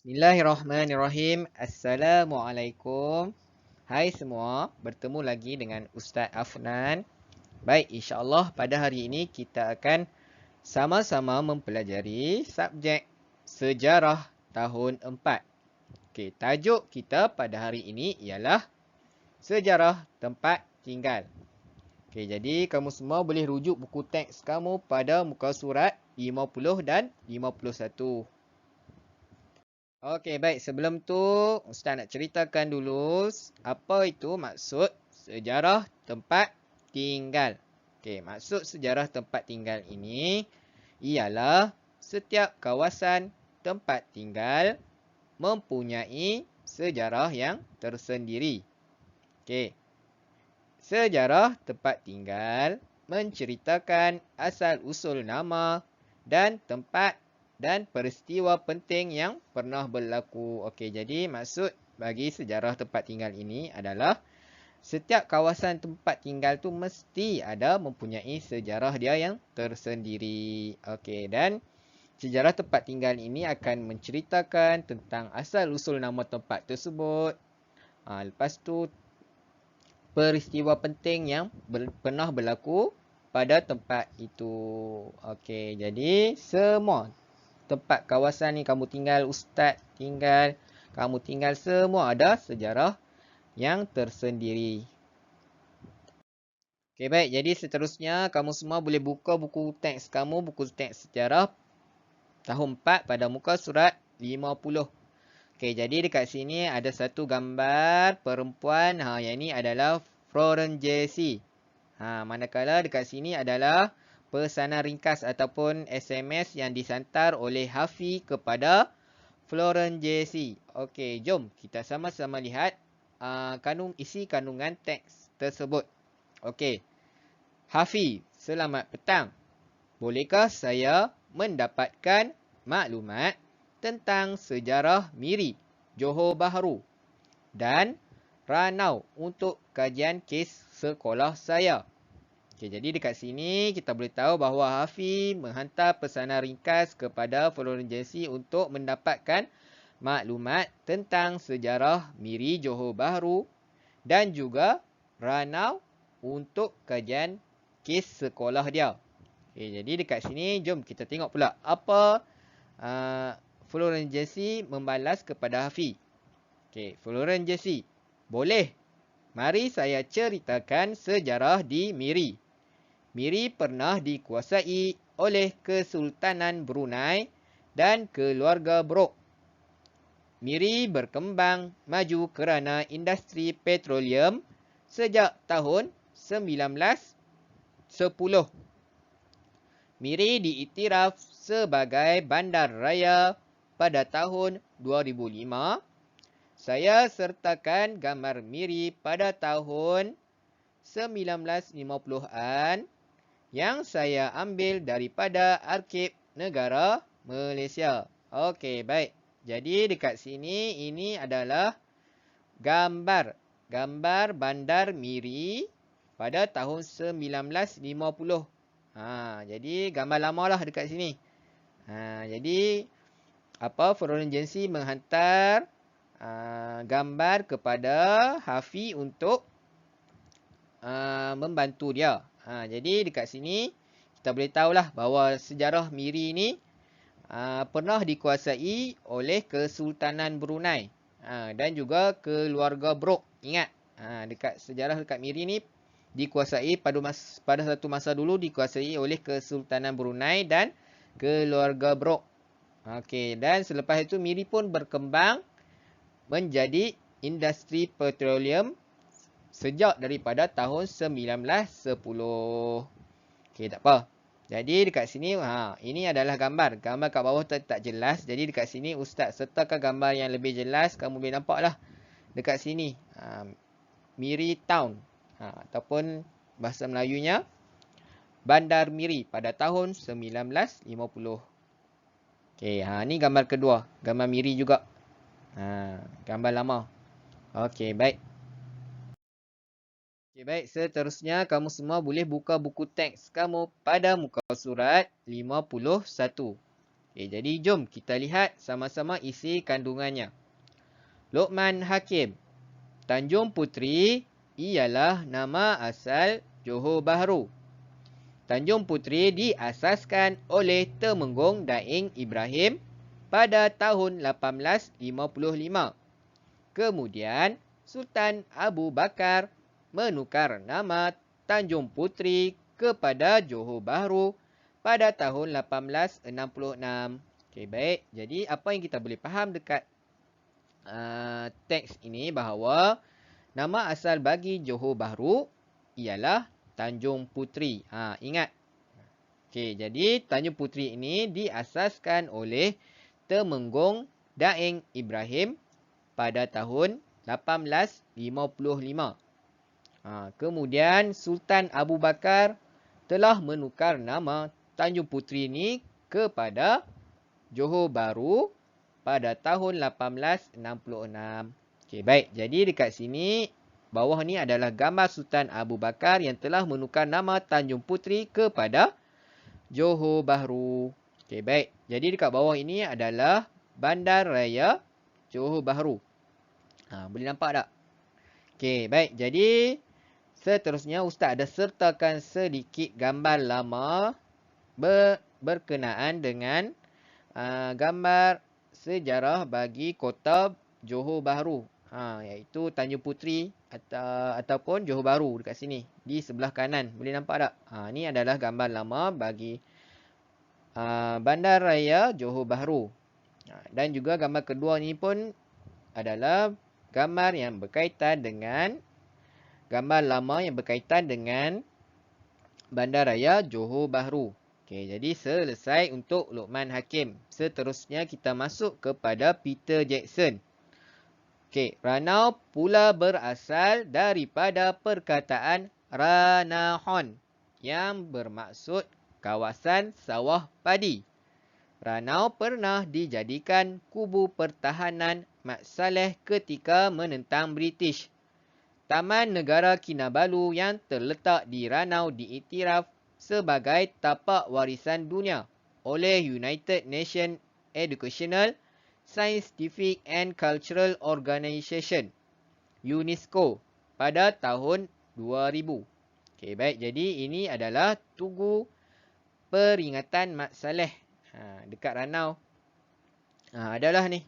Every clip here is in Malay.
Bismillahirrahmanirrahim. Assalamualaikum. Hai semua, bertemu lagi dengan Ustaz Afnan. Baik, insya-Allah pada hari ini kita akan sama-sama mempelajari subjek sejarah tahun 4. Okey, tajuk kita pada hari ini ialah sejarah tempat tinggal. Okey, jadi kamu semua boleh rujuk buku teks kamu pada muka surat 50 dan 51. Okey, baik. Sebelum tu, Ustaz nak ceritakan dulu apa itu maksud sejarah tempat tinggal. Okey, maksud sejarah tempat tinggal ini ialah setiap kawasan tempat tinggal mempunyai sejarah yang tersendiri. Okey, sejarah tempat tinggal menceritakan asal-usul nama dan tempat dan peristiwa penting yang pernah berlaku. Okey, jadi maksud bagi sejarah tempat tinggal ini adalah setiap kawasan tempat tinggal tu mesti ada mempunyai sejarah dia yang tersendiri. Okey, dan sejarah tempat tinggal ini akan menceritakan tentang asal-usul nama tempat tersebut. Lepas tu peristiwa penting yang pernah berlaku pada tempat itu. Okey, jadi semua tempat kawasan ni kamu tinggal, ustaz tinggal, kamu tinggal, semua ada sejarah yang tersendiri. Okey, baik. Jadi seterusnya kamu semua boleh buka buku teks kamu, buku teks sejarah tahun 4 pada muka surat 50. Okey, jadi dekat sini ada satu gambar perempuan. Yang ini adalah Florence Jessie. Manakala dekat sini adalah pesanan ringkas ataupun SMS yang disantar oleh Hafi kepada Florence Jessie. Okey, jom kita sama-sama lihat isi kandungan teks tersebut. Okey. Hafi, selamat petang. Bolehkah saya mendapatkan maklumat tentang sejarah Miri, Johor Bahru dan Ranau untuk kajian kes sekolah saya? Okey, jadi dekat sini kita boleh tahu bahawa Hafi menghantar pesanan ringkas kepada Florence Jessie untuk mendapatkan maklumat tentang sejarah Miri Johor Bahru dan juga Ranau untuk kajian kes sekolah dia. Okey, jadi dekat sini jom kita tengok pula apa Florence Jessie membalas kepada Hafi. Okey, Florence Jessie, boleh. Mari saya ceritakan sejarah di Miri. Miri pernah dikuasai oleh Kesultanan Brunei dan keluarga Brok. Miri berkembang maju kerana industri petroleum sejak tahun 1910. Miri diiktiraf sebagai bandar raya pada tahun 2005. Saya sertakan gambar Miri pada tahun 1950-an yang saya ambil daripada Arkib Negara Malaysia. Okey, baik. Jadi dekat sini ini adalah gambar bandar Miri pada tahun 1950. Jadi gambar lama lah dekat sini. Jadi Florence Jessie menghantar gambar kepada Hafi untuk membantu dia. Jadi dekat sini kita boleh tahulah bahawa sejarah Miri ni pernah dikuasai oleh Kesultanan Brunei dan juga keluarga Brok. Ingat, dekat sejarah dekat Miri ni dikuasai pada satu masa dulu dikuasai oleh Kesultanan Brunei dan keluarga Brok. Okey, dan selepas itu Miri pun berkembang menjadi industri petroleum sejak daripada tahun 1910. Okey, tak apa. Jadi dekat sini ini adalah gambar. Gambar kat bawah tak jelas. Jadi dekat sini ustaz sertakan gambar yang lebih jelas. Kamu boleh nampaklah dekat sini. Miri Town. Ataupun bahasa Melayunya Bandar Miri pada tahun 1950. Okey, ni gambar kedua. Gambar Miri juga. Gambar lama. Okey, baik. Okey, baik. Seterusnya kamu semua boleh buka buku teks kamu pada muka surat 51. Jadi jom kita lihat sama-sama isi kandungannya. Luqman Hakim. Tanjung Puteri ialah nama asal Johor Bahru. Tanjung Puteri diasaskan oleh Temenggung Daeng Ibrahim pada tahun 1855. Kemudian, Sultan Abu Bakar menukar nama Tanjung Puteri kepada Johor Bahru pada tahun 1866. Okey, baik. Jadi, apa yang kita boleh faham dekat teks ini bahawa nama asal bagi Johor Bahru ialah Tanjung Puteri. Ingat. Okey, jadi Tanjung Puteri ini diasaskan oleh Temenggung Daeng Ibrahim pada tahun 1855. Kemudian Sultan Abu Bakar telah menukar nama Tanjung Puteri ini kepada Johor Bahru pada tahun 1866. Okey, baik. Jadi dekat sini, bawah ni adalah gambar Sultan Abu Bakar yang telah menukar nama Tanjung Puteri kepada Johor Bahru. Okey, baik. Jadi dekat bawah ini adalah Bandar Raya Johor Bahru. Boleh nampak tak? Okey, baik. Jadi seterusnya Ustaz ada sertakan sedikit gambar lama berkenaan dengan gambar sejarah bagi kota Johor Bahru, iaitu Tanjung Puteri ataupun Johor Bahru dekat sini di sebelah kanan. Boleh nampak tak? Ni adalah gambar lama bagi Bandar Raya Johor Bahru. Dan juga gambar kedua ni pun adalah gambar yang berkaitan dengan gambar lama yang berkaitan dengan Bandar Raya Johor Bahru. Okey, jadi selesai untuk Luqman Hakim. Seterusnya kita masuk kepada Peter Jackson. Okey, ranau pula berasal daripada perkataan ranahon yang bermaksud kawasan sawah padi. Ranau pernah dijadikan kubu pertahanan Mat Saleh ketika menentang British. Taman Negara Kinabalu yang terletak di ranau diiktiraf sebagai tapak warisan dunia oleh United Nations Educational, Scientific and Cultural Organisation UNESCO pada tahun 2000. Okey, baik. Jadi ini adalah tugu peringatan Mat Saleh dekat ranau. Adalah ni.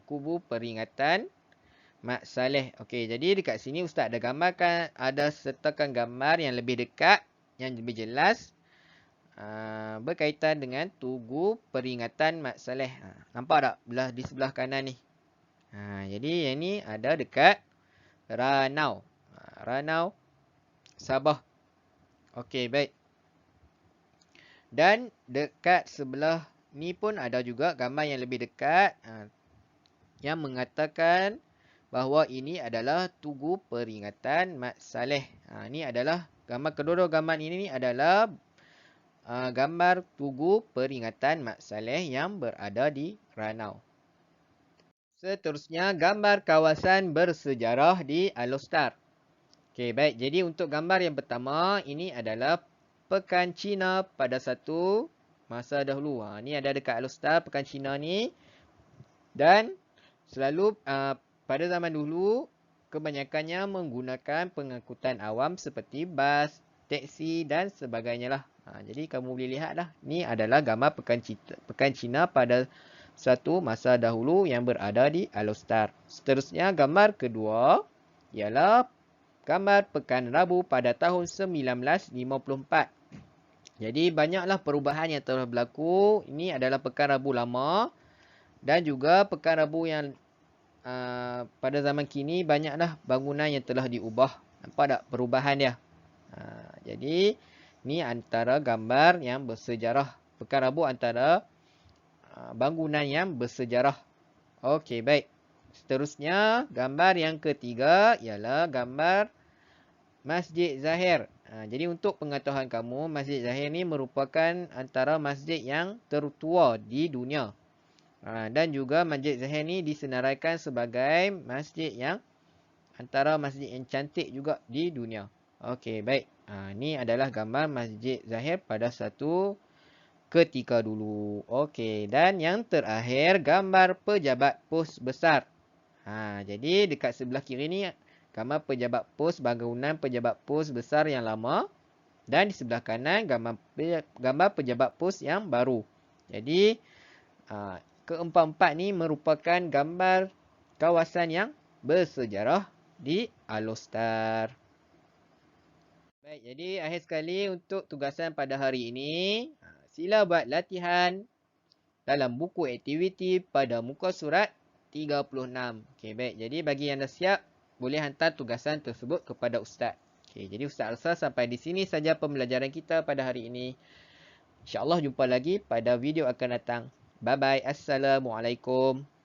Kubu peringatan Mat Saleh. Okey, jadi dekat sini Ustaz ada gambarkan, ada sertakan gambar yang lebih dekat, yang lebih jelas berkaitan dengan tugu peringatan Mat Saleh. Nampak tak di sebelah kanan ni? Jadi yang ni ada dekat Ranau. Ranau Sabah. Okey, baik. Dan dekat sebelah ni pun ada juga gambar yang lebih dekat yang mengatakan bahawa ini adalah tugu peringatan Mat Saleh. Ini adalah gambar kedua-dua gambar ini adalah gambar tugu peringatan Mat Saleh yang berada di Ranau. Seterusnya gambar kawasan bersejarah di Alostar. Okey, baik. Jadi untuk gambar yang pertama ini adalah Pekan Cina pada satu masa dahulu. Ini ada dekat Alostar Pekan Cina ni. Dan selalu pada zaman dulu, kebanyakannya menggunakan pengangkutan awam seperti bas, teksi dan sebagainya lah. Jadi kamu boleh lihat lah. Ni adalah gambar Pekan Cina pada satu masa dahulu yang berada di Alostar. Seterusnya gambar kedua ialah gambar Pekan Rabu pada tahun 1954. Jadi banyaklah perubahan yang telah berlaku. Ini adalah Pekan Rabu lama. Dan juga Pekan Rabu yang pada zaman kini banyaklah bangunan yang telah diubah. Nampak tak perubahan dia? Jadi ni antara gambar yang bersejarah. Pekan Rabu antara bangunan yang bersejarah. Okey, baik. Seterusnya gambar yang ketiga ialah gambar Masjid Zahir. Jadi untuk pengetahuan kamu, Masjid Zahir ni merupakan antara masjid yang tertua di dunia. Dan juga Masjid Zahir ni disenaraikan sebagai masjid yang antara masjid yang cantik juga di dunia. Okey, baik. Ni adalah gambar Masjid Zahir pada satu ketika dulu. Okey, dan yang terakhir gambar pejabat pos besar. Jadi dekat sebelah kiri ni gambar pejabat pos, bangunan pejabat pos besar yang lama. Dan di sebelah kanan gambar pejabat pos yang baru. Jadi keempat-empat ni merupakan gambar kawasan yang bersejarah di Alor. Baik, jadi akhir sekali untuk tugasan pada hari ini, sila buat latihan dalam buku aktiviti pada muka surat 36. Okey, baik. Jadi bagi yang dah siap, boleh hantar tugasan tersebut kepada Ustaz. Okey, jadi Ustaz rasa sampai di sini saja pembelajaran kita pada hari ini. InsyaAllah jumpa lagi pada video akan datang. Bye-bye. Assalamualaikum.